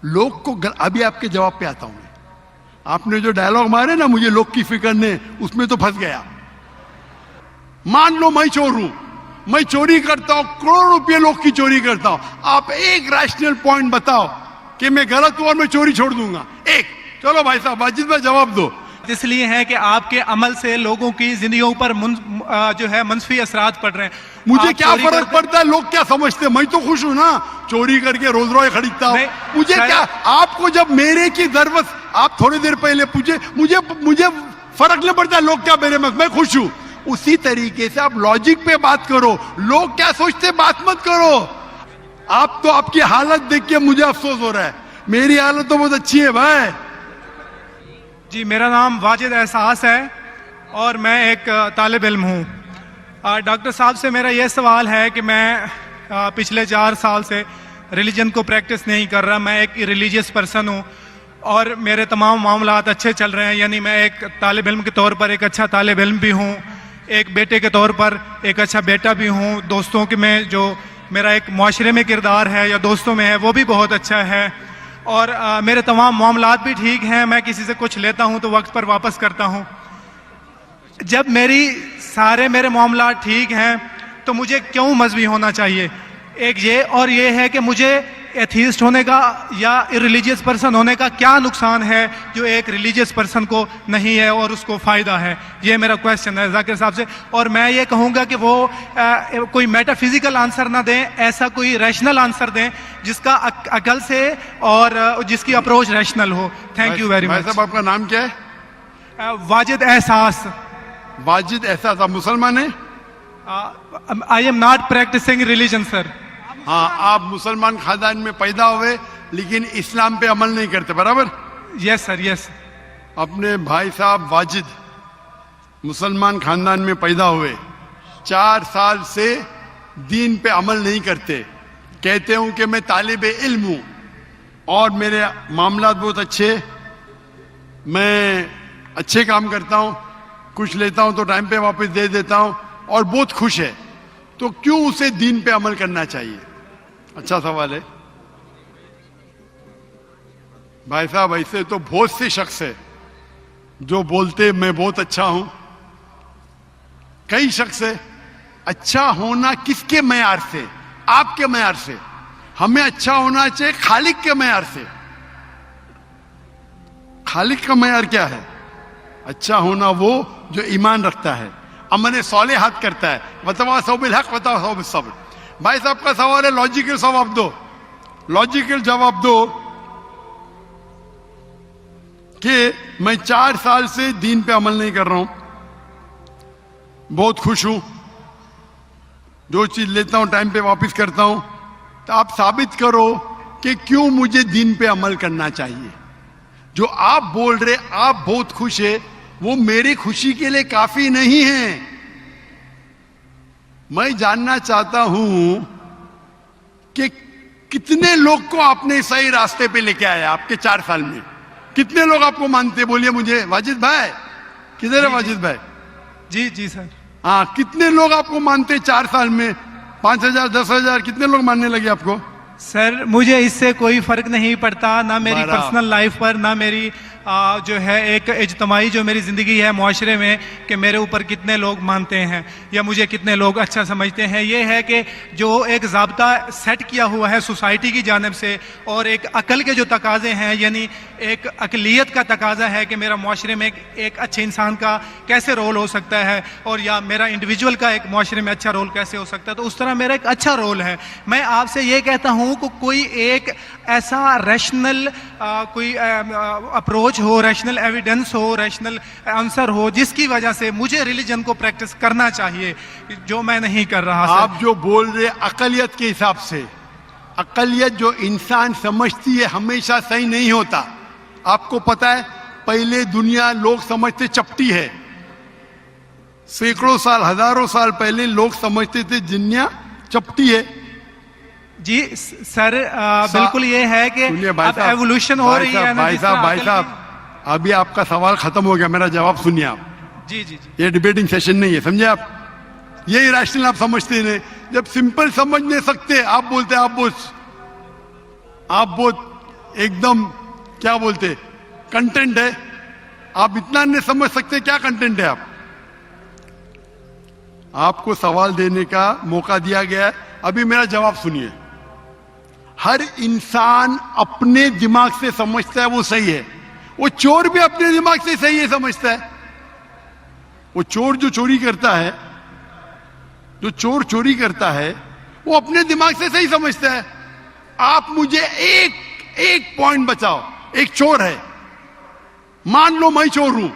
लोग को अभी आपके जवाब पे आता हूं मैं। आपने जो डायलॉग मारे ना, मुझे लोग की फिक्र ने, उसमें तो फंस गया। मान लो मैं चोर हूं, मैं चोरी करता हूं, करोड़ों रुपये लोग की चोरी करता हूं, आप एक रैशनल पॉइंट बताओ कि मैं गलत हूं और मैं चोरी छोड़ दूंगा, एक। चलो भाई साहब, वाजिद भाई जवाब दो। इसलिए है कि आपके अमल से लोगों की जिंदगियों पर जो है मंफी असरात पड़ रहे हैं। मुझे क्या फर्क पड़ता है लोग क्या समझते हैं, मैं तो खुश हूं ना, चोरी करके रोज रोज खरीदता हूं। मुझे क्या, आपको जब मेरे की जरूरत, आप थोड़ी देर पहले पूछे, मुझे फर्क नहीं पड़ता लोग क्या मेरे में, मैं खुश हूं। उसी तरीके से आप लॉजिक पे बात करो, लोग क्या सोचते बात मत करो। आप तो आपकी हालत देख के मुझे अफसोस हो रहा है, मेरी हालत तो बहुत अच्छी है भाई। जी, मेरा नाम वाजिद एहसास है और मैं एक तालिब इल्म हूँ। डॉक्टर साहब से मेरा ये सवाल है कि मैं पिछले 4 साल से रिलीजन को प्रैक्टिस नहीं कर रहा। मैं एक रिलीजियस पर्सन हूँ और मेरे तमाम मामलात अच्छे चल रहे हैं, यानी मैं एक तालिब इल्म के तौर पर एक अच्छा तालिब इल्म भी हूँ, एक बेटे के तौर पर एक अच्छा बेटा भी हूँ, दोस्तों के में जो मेरा एक मुआशरे में किरदार है या दोस्तों में है वो भी बहुत अच्छा है, और मेरे तमाम मामलात भी ठीक हैं। मैं किसी से कुछ लेता हूं तो वक्त पर वापस करता हूं। जब मेरे मामलात ठीक हैं तो मुझे क्यों मजहबी होना चाहिए? एक ये, और ये है कि मुझे एथीस्ट होने का या इरिलीजियस पर्सन होने का क्या नुकसान है जो एक रिलीजियस पर्सन को नहीं है और उसको फ़ायदा है? ये मेरा क्वेश्चन है जाकिर साहब से। और मैं ये कहूँगा कि वो कोई मेटाफिजिकल आंसर ना दें, ऐसा कोई रैशनल आंसर दें जिसका अकल से और जिसकी अप्रोच रैशनल हो। Thank you very much. साहब, आपका नाम क्या है? वाजिद एहसास। वाजिद एहसास, आप मुसलमान हैं? I am not practising religion sir. हाँ, आप मुसलमान खानदान में पैदा हुए लेकिन इस्लाम पे अमल नहीं करते, बराबर? Yes sir, yes. अपने भाई साहब वाजिद मुसलमान खानदान में पैदा हुए, 4 साल से दीन पे अमल नहीं करते, कहते हूं कि मैं तालिब इल्म हूं और मेरे मामलात बहुत अच्छे, मैं अच्छे काम करता हूं, कुछ लेता हूं तो टाइम पे वापस दे देता हूं और बहुत खुश है, तो क्यों उसे दीन पे अमल करना चाहिए? अच्छा सवाल है भाई साहब। ऐसे तो बहुत से शख्स है जो बोलते मैं बहुत अच्छा हूं, कई शख्स है। अच्छा होना किसके मैयार से? आपके मैयार से। हमें अच्छा होना चाहिए खालिक के मैयार से। खालिक का मैयार क्या है? अच्छा होना वो जो ईमान रखता है, अमल सौलेहात करता है, वतवासौ बिल हक वतवासौ बिस सब्र। भाई साहब का सवाल है, लॉजिकल जवाब दो, लॉजिकल जवाब दो कि मैं 4 साल से दीन पे अमल नहीं कर रहा हूं, बहुत खुश हूं, जो चीज लेता हूं टाइम पे वापस करता हूं, तो आप साबित करो कि क्यों मुझे दीन पे अमल करना चाहिए। जो आप बोल रहे आप बहुत खुश है, वो मेरी खुशी के लिए काफी नहीं है। मैं जानना चाहता हूं कि कितने लोग को आपने सही रास्ते पे लेके आया आपके 4 साल में। कितने लोग आपको मानते, बोलिए मुझे। वाजिद भाई किधर है? वाजिद भाई जी जी सर। हाँ, कितने लोग आपको मानते 4 साल में? 5,000 10,000 कितने लोग मानने लगे आपको? सर मुझे इससे कोई फर्क नहीं पड़ता, ना मेरी पर्सनल लाइफ पर, ना मेरी जो है एक इज्तमाही जो मेरी ज़िंदगी है मुआशरे में, कि मेरे ऊपर कितने लोग मानते हैं या मुझे कितने लोग अच्छा समझते हैं। ये है कि जो एक ज़ाब्ता सेट किया हुआ है सोसाइटी की जानिब से और एक अकल के जो तकाजे हैं, यानी एक अकलियत का तकाजा है कि मेरा मुआशरे में एक अच्छे इंसान का कैसे रोल हो सकता है और या मेरा इंडिविजुअल का एक मुआशरे में अच्छा रोल कैसे हो सकता है, तो उस तरह मेरा एक अच्छा रोल है। मैं आपसे ये कहता हूँ कि कोई एक ऐसा रैशनल कोई अप्रोच हो, रैशनल एविडेंस हो, रैशनल आंसर हो जिसकी वजह से मुझे रिलीजन को प्रैक्टिस करना चाहिए, जो मैं नहीं कर रहा। आप जो बोल रहे अकलियत के हिसाब से, अकलियत जो इंसान समझती है हमेशा सही नहीं होता। आपको पता है, पहले दुनिया लोग समझते चपटी है, सैकड़ों साल हजारों साल पहले लोग समझते थे दुनिया चपटी है। जी सर, बिल्कुल ये है कि अब एवोल्यूशन हो रही है। भाई साहब अभी आपका सवाल खत्म हो गया, मेरा जवाब सुनिए आप। जी जी जी। ये डिबेटिंग सेशन नहीं है, समझे आप? यही रैशनल आप समझते नहीं। जब सिंपल समझ नहीं सकते आप बोलते आप बहुत एकदम क्या बोलते कंटेंट है। आप इतना नहीं समझ सकते क्या कंटेंट है। आपको सवाल देने का मौका दिया गया है, अभी मेरा जवाब सुनिए। हर इंसान अपने दिमाग से समझता है वो सही है, वो चोर भी अपने दिमाग से सही है समझता है। वो चोर जो चोरी करता है, जो चोर चोरी करता है, वो अपने दिमाग से सही समझता है। आप मुझे एक पॉइंट बताओ, एक चोर है, मान लो मैं चोर हूं,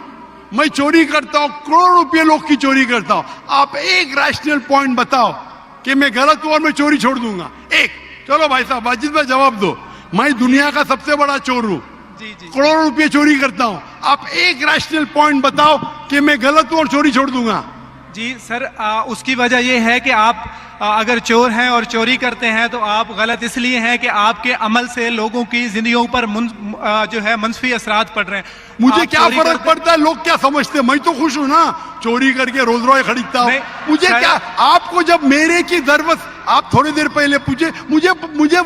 मैं चोरी करता हूं, करोड़ों रुपए लोग की चोरी करता हूं, आप एक रैशनल पॉइंट बताओ कि मैं गलत हूं और मैं चोरी छोड़ दूंगा। एक, चलो भाई साहब वाजिद भाई जवाब दो। मैं दुनिया का सबसे बड़ा चोर हूं, करोड़ों रुपए चोरी करता हूं, आप एक रैशनल पॉइंट बताओ कि मैं गलत हूं और चोरी छोड़ दूंगा। जी सर, उसकी वजह यह है कि आप अगर चोर हैं और चोरी करते हैं तो आप गलत इसलिए हैं कि आपके अमल से लोगों की जिंदगियों पर जो है मंफी असरात पड़ रहे हैं। मुझे क्या फर्क पड़ता है लोग क्या समझते हैं, मैं तो खुश हूं ना, चोरी करके रोज रॉय खरीदता हूं। मुझे क्या, आपको जब मेरे की जरूरत, आप थोड़ी देर पहले पूछे, मुझे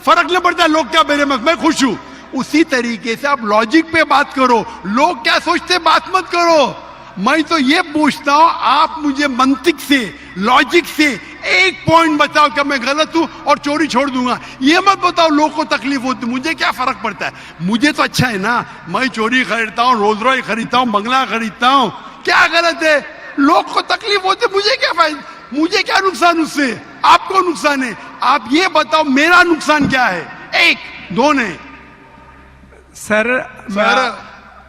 फर्क नहीं पड़ता लोग क्या मेरे में, मैं खुश हूं। उसी तरीके से आप लॉजिक पे बात करो, लोग क्या सोचते बात मत करो। मैं तो ये पूछता हूं, आप मुझे मंतिक से, लॉजिक से एक पॉइंट बताओ कि मैं गलत हूं और चोरी छोड़ दूंगा। ये मत बताओ लोगों को तकलीफ होती, मुझे क्या फर्क पड़ता है। मुझे तो अच्छा है ना, मैं चोरी खरीदता हूं, रोज रॉय खरीदता हूं, बंगला खरीदता हूं, क्या गलत है। लोग को तकलीफ होती, मुझे क्या फायदा, मुझे क्या नुकसान उससे, आपको नुकसान है। आप ये बताओ मेरा नुकसान क्या है, एक दो नहीं। सर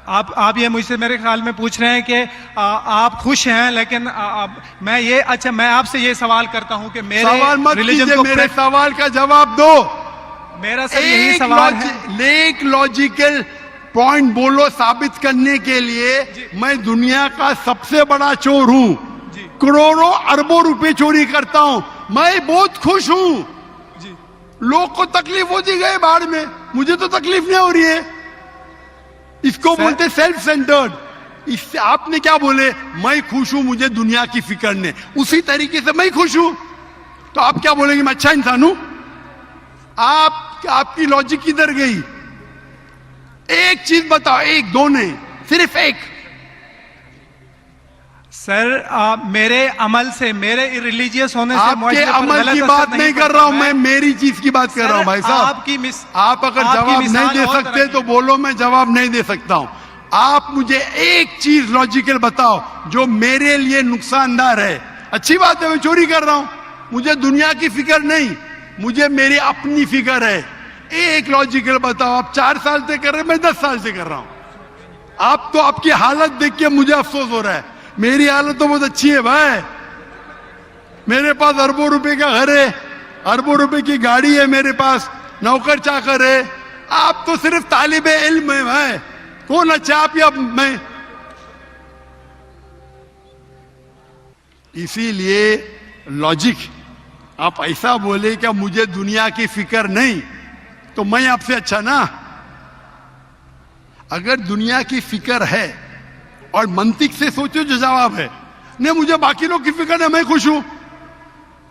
आप ये मुझसे मेरे ख्याल में पूछ रहे हैं कि आप खुश हैं, लेकिन मैं आपसे ये सवाल करता हूं कि मेरे सवाल मत कीजिए, मेरे सवाल का जवाब दो। मेरा सर यही सवाल है। एक लॉजिकल पॉइंट बोलो साबित करने के लिए। मैं दुनिया का सबसे बड़ा चोर हूं, करोड़ों अरबों रुपए चोरी करता हूं, मैं बहुत खुश हूं। लोग को तकलीफ होती गए बाहर में, मुझे तो तकलीफ नहीं हो रही है। इसको बोलते सेल्फ सेंटर्ड। इससे आपने क्या बोले, मैं खुश हूं, मुझे दुनिया की फिक्र नहीं, उसी तरीके से मैं खुश हूं, तो आप क्या बोलेंगे मैं अच्छा इंसान हूं। आपकी लॉजिक किधर गई। एक चीज बताओ, एक दो नहीं, सिर्फ एक। सर मेरे अमल से, मेरे रिलीजियस होने से, आपके अमल की बात नहीं कर रहा हूं मैं, मेरी चीज की बात कर रहा हूं भाई साहब। आप अगर जवाब नहीं दे सकते तो बोलो, मैं जवाब नहीं दे सकता हूं। आप मुझे एक चीज लॉजिकल बताओ जो मेरे लिए नुकसानदार है। अच्छी बात है, मैं चोरी कर रहा हूं, मुझे दुनिया की फिक्र नहीं, मुझे मेरी अपनी फिक्र है। एक लॉजिकल बताओ। आप 4 साल से कर रहे हैं, मैं 10 साल से कर रहा हूं। आप तो आपकी हालत देख के मुझे अफसोस हो रहा है, मेरी हालत तो बहुत अच्छी है भाई। मेरे पास अरबों रुपए का घर है, अरबों रुपए की गाड़ी है मेरे पास, नौकर चाकर है। आप तो सिर्फ तालिबे इल्म है भाई, कौन अच्छा आप या मैं। इसीलिए लॉजिक, आप ऐसा बोले क्या मुझे दुनिया की फिक्र नहीं, तो मैं आपसे अच्छा ना। अगर दुनिया की फिक्र है और मंतिक से सोचो जो जवाब है, नहीं मुझे बाकी लोग की फिक्र है, मैं खुश हूं,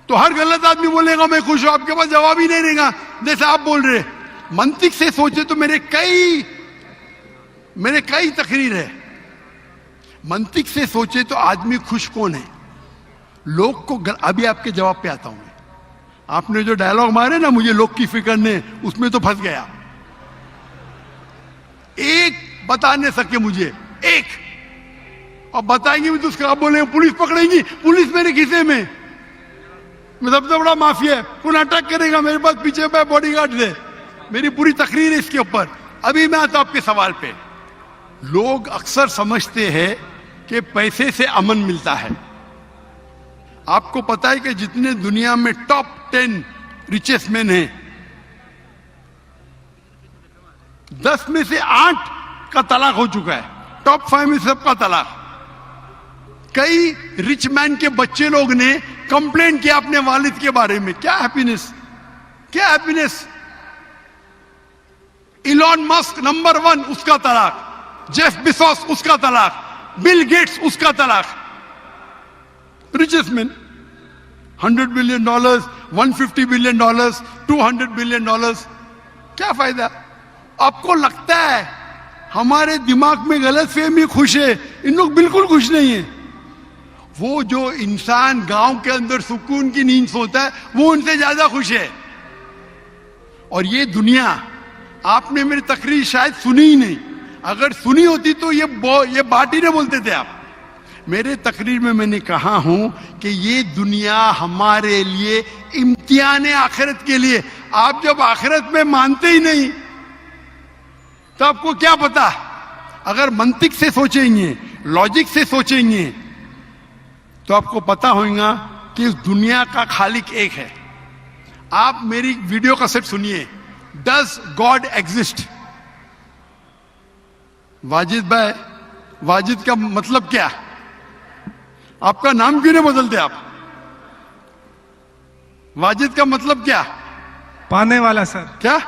तो हर गलत आदमी बोलेगा मैं खुश हूं, आपके पास जवाब ही नहीं रहेगा जैसे आप बोल रहे। मंतिक से सोचे तो मेरे कई तकरीर है। मंतिक से सोचे तो आदमी खुश कौन है, लोग को अभी आपके जवाब पे आता हूं मैं। आपने जो डायलॉग मारे ना मुझे लोग की फिक्र नहीं, उसमें तो फंस गया। एक बता नहीं सके मुझे, एक, और बताएंगे भी तो उसका आप बोलेंगे पुलिस पकड़ेगी, पुलिस मेरे खिसे में, मैं सबसे बड़ा माफिया है, कौन अटैक करेगा मेरे पास, पीछे पे बॉडीगार्ड दे। मेरी पूरी तकरीर है इसके ऊपर। अभी मैं आता हूं आपके सवाल पे। लोग अक्सर समझते हैं कि पैसे से अमन मिलता है। आपको पता है कि जितने दुनिया में टॉप 10 रिचेस्ट मैन हैं, 10 में से 8 का तलाक हो चुका है, टॉप 5 में सबका तलाक। कई रिच मैन के बच्चे लोग ने कंप्लेंट किया अपने वालिद के बारे में, क्या हैप्पीनेस, क्या हैप्पीनेस। इलॉन मस्क नंबर 1, उसका तलाक। जेफ बेजोस उसका तलाक। बिल गेट्स उसका तलाक। Richest man, $100 billion, $150 billion, $200 billion, क्या फायदा। आपको लगता है हमारे दिमाग में गलत फहमी खुश है, इन लोग बिल्कुल खुश नहीं है। वो जो इंसान गांव के अंदर सुकून की नींद सोता है वो उनसे ज्यादा खुश है। और ये दुनिया, आपने मेरी तकरीर शायद सुनी ही नहीं, अगर सुनी होती तो ये बात ही नहीं बोलते थे आप। मेरे तकरीर में मैंने कहा हूं कि ये दुनिया हमारे लिए इम्तिहान है आखिरत के लिए। आप जब आखिरत में मानते ही नहीं तो आपको क्या पता। अगर मंतिक से सोचेंगे, लॉजिक से सोचेंगे तो आपको पता होगा कि इस दुनिया का खालिक एक है। आप मेरी वीडियो कैसेट सुनिए, डज गॉड एग्जिस्ट। वाजिद भाई, वाजिद का मतलब क्या? आपका नाम क्यों नहीं बदलते आप? वाजिद का मतलब क्या? पाने वाला सर। क्या?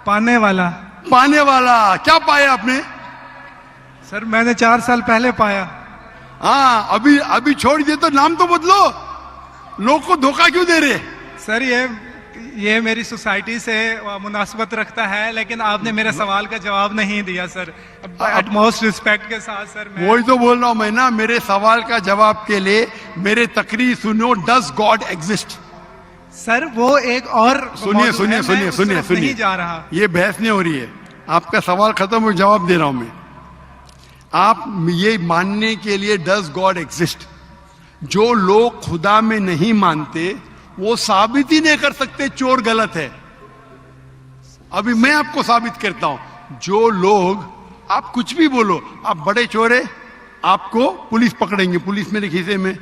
पाने वाला। पाने वाला। क्या पाया आपने? सर मैंने 4 साल पहले पाया। हाँ, अभी छोड़ दिए तो नाम तो बदलो। लोग को धोखा क्यों दे रहे? सर ये मेरी सोसाइटी से मुनासबत रखता है, लेकिन आपने मेरे सवाल का जवाब नहीं दिया सर। एटमोस्ट रिस्पेक्ट के साथ सर मैं वही तो बोल रहा हूं मैं ना, मेरे सवाल का जवाब के लिए मेरे तकरीर सुनो। Does God exist? सर वो एक और सुनिए नहीं जा रहा। ये बहस नहीं हो रही है, आपका सवाल खत्म हो, जवाब दे रहा हूं मैं। आप ये मानने के लिए डज गॉड एग्जिस्ट, जो लोग खुदा में नहीं मानते वो साबित ही नहीं कर सकते चोर गलत है। अभी मैं आपको साबित करता हूं। जो लोग, आप कुछ भी बोलो, आप बड़े चोर है, आपको पुलिस पकड़ेंगे, पुलिस मेरे खीसे में।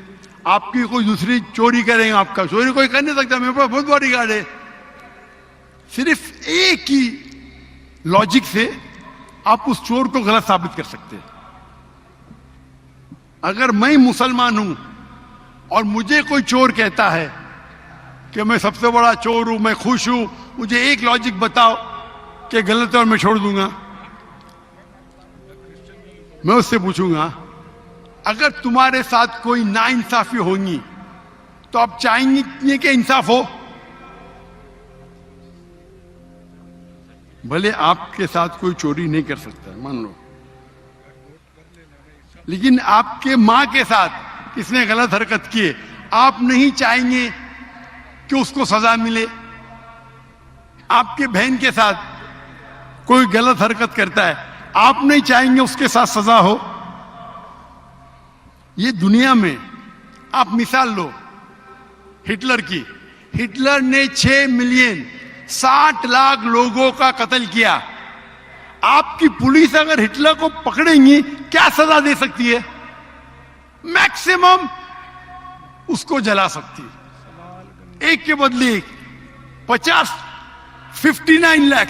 आपकी कोई दूसरी चोरी करेंगे, आपका चोरी कोई कर नहीं सकता, मेरे पास बहुत बड़ी गार्ड है। सिर्फ एक ही लॉजिक से आप उस चोर को गलत साबित कर सकते हैं। अगर मैं मुसलमान हूं और मुझे कोई चोर कहता है कि मैं सबसे बड़ा चोर हूं, मैं खुश हूं, मुझे एक लॉजिक बताओ कि गलत है और मैं छोड़ दूंगा। मैं उससे पूछूंगा, अगर तुम्हारे साथ कोई नाइंसाफी होगी तो आप चाहेंगे कि इंसाफ हो? भले आपके साथ कोई चोरी नहीं कर सकता, मान लो, लेकिन आपके मां के साथ किसने गलत हरकत की है, आप नहीं चाहेंगे कि उसको सजा मिले? आपके बहन के साथ कोई गलत हरकत करता है, आप नहीं चाहेंगे उसके साथ सजा हो? ये दुनिया में आप मिसाल लो हिटलर की। हिटलर ने 6 मिलियन 60 लाख लोगों का कत्ल किया। आपकी पुलिस अगर हिटलर को पकड़ेंगी क्या सजा दे सकती है? मैक्सिमम उसको जला सकती है, एक के बदले एक। 59 लाख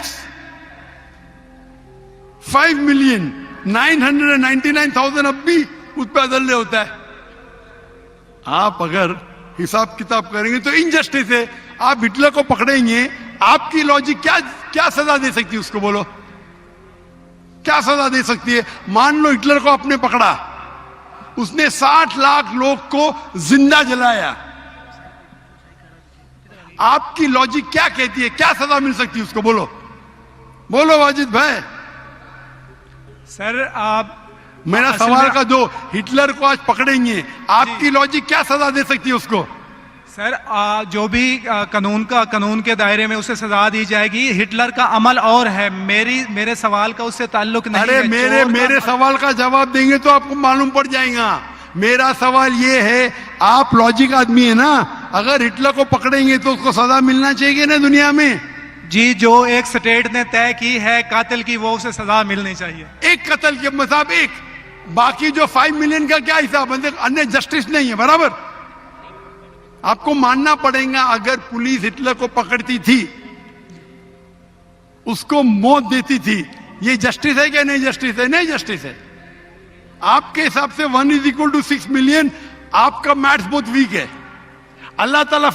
5,999,000 अब भी उस पर अदल्य होता है। आप अगर हिसाब किताब करेंगे तो इनजस्टिस है। आप हिटलर को पकड़ेंगे, आपकी लॉजिक क्या सजा दे सकती है उसको? बोलो, क्या सजा दे सकती है? मान लो हिटलर को आपने पकड़ा, उसने 60 लाख लोग को जिंदा जलाया, आपकी लॉजिक क्या कहती है? क्या सजा मिल सकती है उसको? बोलो बोलो वाजिद भाई। सर आप मेरा सवाल का दो, हिटलर को आज पकड़ेंगे, आपकी लॉजिक क्या सजा दे सकती है उसको? सर जो भी कानून के दायरे में उसे सजा दी जाएगी। हिटलर का अमल और है, मेरे सवाल का उससे ताल्लुक नहीं है। अरे मेरे सवाल का जवाब देंगे तो आपको मालूम पड़ जाएगा। मेरा सवाल ये है, आप लॉजिक आदमी है ना, अगर हिटलर को पकड़ेंगे तो उसको सजा मिलना चाहिए ना दुनिया में? जी, जो एक स्टेट ने तय की है कातिल की, वो उसे सजा मिलनी चाहिए। एक कत्ल के मतलब एक, बाकी जो 5 मिलियन का क्या हिसाब? अन्य जस्टिस नहीं है, बराबर? आपको मानना पड़ेगा, अगर पुलिस हिटलर को पकड़ती थी, उसको मौत देती थी, ये जस्टिस है क्या? नहीं जस्टिस है, नहीं जस्टिस है। आपके हिसाब से 1 = 6 मिलियन, आपका मैथ्स बहुत वीक है। अल्लाह ताला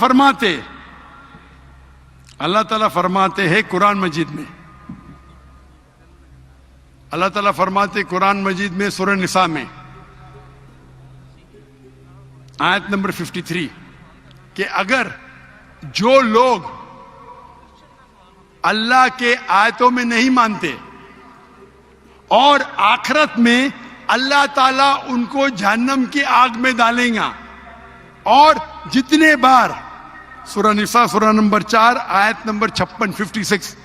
फरमाते हैं कुरान मजीद में, अल्लाह ताला फरमाते कुरान मजीद में सूरह निसा में आयत नंबर 53 कि अगर जो लोग अल्लाह के आयतों में नहीं मानते और आखिरत में अल्लाह ताला उनको जहन्नम की आग में डालेगा। और जितने बार, सूरह निसा सूरह नंबर 4 आयत नंबर 56, 56,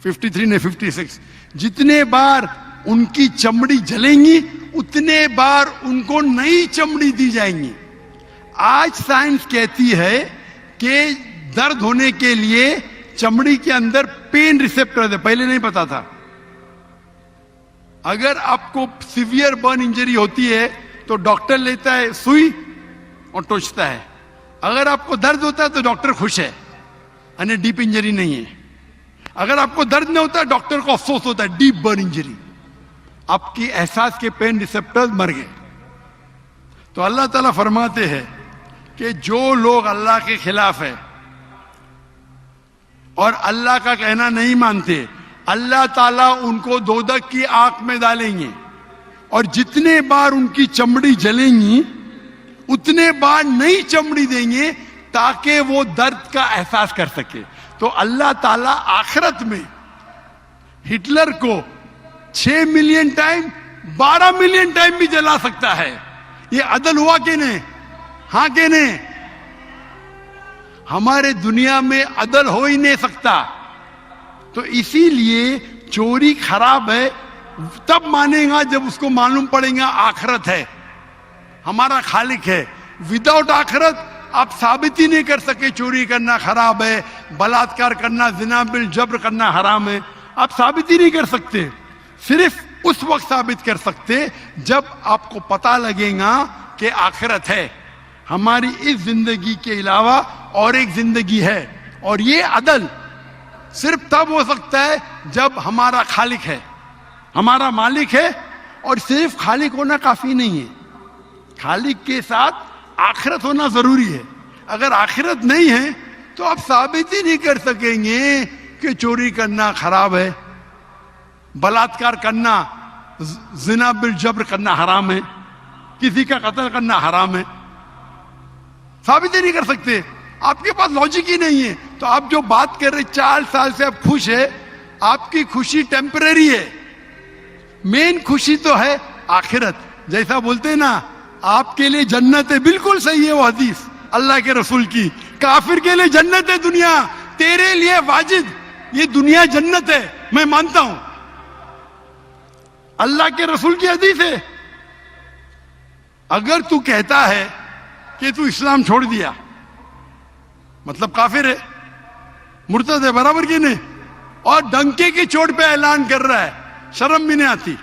53 ने 56, जितने बार उनकी चमड़ी जलेंगी उतने बार उनको नई चमड़ी दी जाएंगी। आज साइंस कहती है कि दर्द होने के लिए चमड़ी के अंदर पेन रिसेप्टर है, पहले नहीं पता था। अगर आपको सीवियर बर्न इंजरी होती है तो डॉक्टर लेता है सुई और टोचता है। अगर आपको दर्द होता है तो डॉक्टर खुश है, यानी डीप इंजरी नहीं है। अगर आपको दर्द नहीं होता डॉक्टर को अफसोस होता है, डीप बर्न इंजरी, आपकी एहसास के पेन रिसेप्टर्स मर गए। तो अल्लाह ताला फरमाते हैं कि जो लोग अल्लाह के खिलाफ है और अल्लाह का कहना नहीं मानते, अल्लाह ताला उनको दोजख की आग में डालेंगे और जितने बार उनकी चमड़ी जलेंगी उतने बार नई चमड़ी देंगे ताकि वो दर्द का एहसास कर सके। तो अल्लाह ताला आखिरत में हिटलर को 6 मिलियन टाइम 12 मिलियन टाइम भी जला सकता है। ये अदल हुआ कि नहीं? हाँ कि नहीं? हमारे दुनिया में अदल हो ही नहीं सकता। तो इसीलिए चोरी खराब है तब मानेगा जब उसको मालूम पड़ेगा आखिरत है, हमारा खालिक है। विदाउट आखिरत आप साबित ही नहीं कर सके चोरी करना खराब है, बलात्कार करना, जिना बिल जब्र करना हराम है, आप साबित ही नहीं कर सकते। सिर्फ उस वक्त साबित कर सकते जब आपको पता लगेगा कि आखिरत है, हमारी इस जिंदगी के अलावा और एक जिंदगी है। और ये अदल सिर्फ तब हो सकता है जब हमारा खालिक है, हमारा मालिक है। और सिर्फ खालिक होना काफी नहीं है, खालिक के साथ आखिरत होना जरूरी है। अगर आखिरत नहीं है तो आप साबित ही नहीं कर सकेंगे कि चोरी करना खराब है, बलात्कार करना, जिना बिल जब्र करना हराम है, किसी का कत्ल करना हराम है। साबित ही नहीं कर सकते, आपके पास लॉजिक ही नहीं है। तो आप जो बात कर रहे 4 साल से आप खुश है, आपकी खुशी टेम्परेरी है, मेन खुशी तो है आखिरत। जैसा बोलते हैं ना, आपके लिए जन्नत है, बिल्कुल सही है वो हदीस अल्लाह के रसूल की। काफिर के लिए जन्नत है दुनिया, तेरे लिए वाजिद ये दुनिया जन्नत है, मैं मानता हूं। अल्लाह के रसूल की हदीस है। अगर तू कहता है कि तू इस्लाम छोड़ दिया, मतलब काफिर है, मुर्तद है, बराबर की नहीं, और डंके की चोट पे ऐलान कर रहा है, शर्म भी नहीं आती।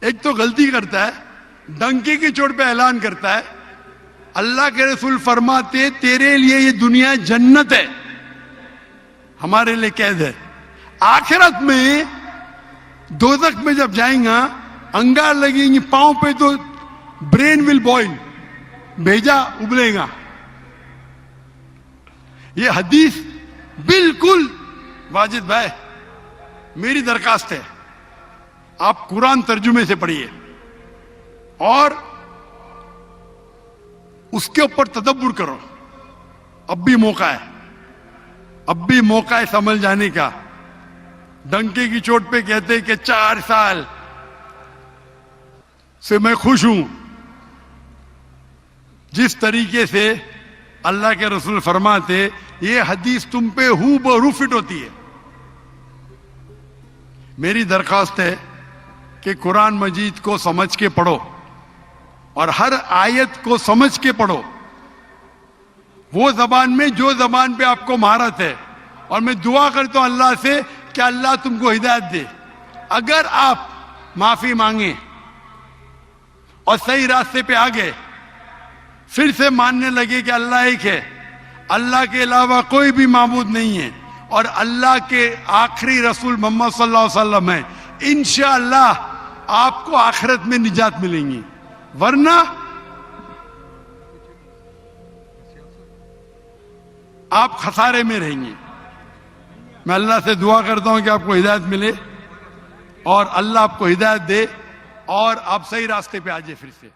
एक तो गलती करता है, डंके की चोट पे ऐलान करता है। अल्लाह के रसूल फरमाते तेरे लिए ये दुनिया जन्नत है, हमारे लिए कैद है। आखिरत में दोजख में जब जाएगा, अंगार लगेंगी पांव पे तो ब्रेन विल बॉइल, भेजा उबलेगा। ये हदीस बिल्कुल वाजिद भाई, मेरी दरखास्त है आप कुरान तर्जुमे से पढ़िए और उसके ऊपर तदब्बुर करो। अब भी मौका है, अब भी मौका है समझ जाने का। डंके की चोट पे कहते कि 4 साल से मैं खुश हूं। जिस तरीके से अल्लाह के रसूल फरमाते, ये हदीस तुम पे हूबहू फिट होती है। मेरी दरखास्त है कि कुरान मजीद को समझ के पढ़ो और हर आयत को समझ के पढ़ो, वो जबान में जो जबान पे आपको महारत है। और मैं दुआ करता हूं अल्लाह से कि अल्लाह तुमको हिदायत दे। अगर आप माफी मांगे और सही रास्ते पे आ गए, फिर से मानने लगे कि अल्लाह एक है, अल्लाह के अलावा कोई भी माबूद नहीं है और अल्लाह के आखिरी रसूल मोहम्मद सल्लल्लाहु अलैहि वसल्लम है, इंशाअल्लाह आपको आखिरत में निजात मिलेंगी। वरना आप खसारे में रहेंगे। मैं अल्लाह से दुआ करता हूं कि आपको हिदायत मिले और अल्लाह आपको हिदायत दे और आप सही रास्ते पे आ जाए फिर से।